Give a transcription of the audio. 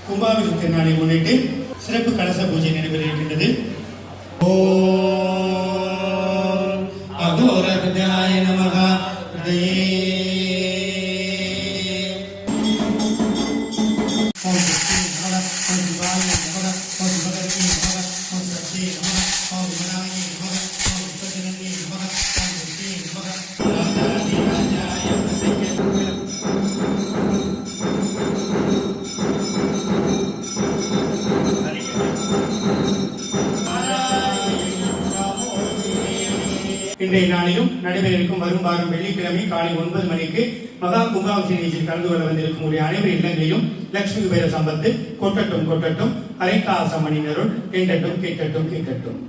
கும்பாபிஷேக திருநாளை முன்னிட்டு சிறப்பு கலச பூஜை நடைபெற இருக்கின்றது. ஓம் அகோரபத்யாய நமஹ. இன்றைய நாளிலும் நடைபெற இருக்கும் வரும் வாரம் வெள்ளிக்கிழமை காலை 9 மணிக்கு மகா கும்பாபிஷேக நிகழ்ச்சியில் கலந்து கொள்ள வந்திருக்கும் உடைய அனைவர் இல்லங்களிலும் லட்சுமி குபேர சம்பத்து கொட்டட்டும் கொட்டட்டும், அரைக்காச மணினருள் கேட்டட்டும் கேட்டட்டும் கேட்டட்டும்.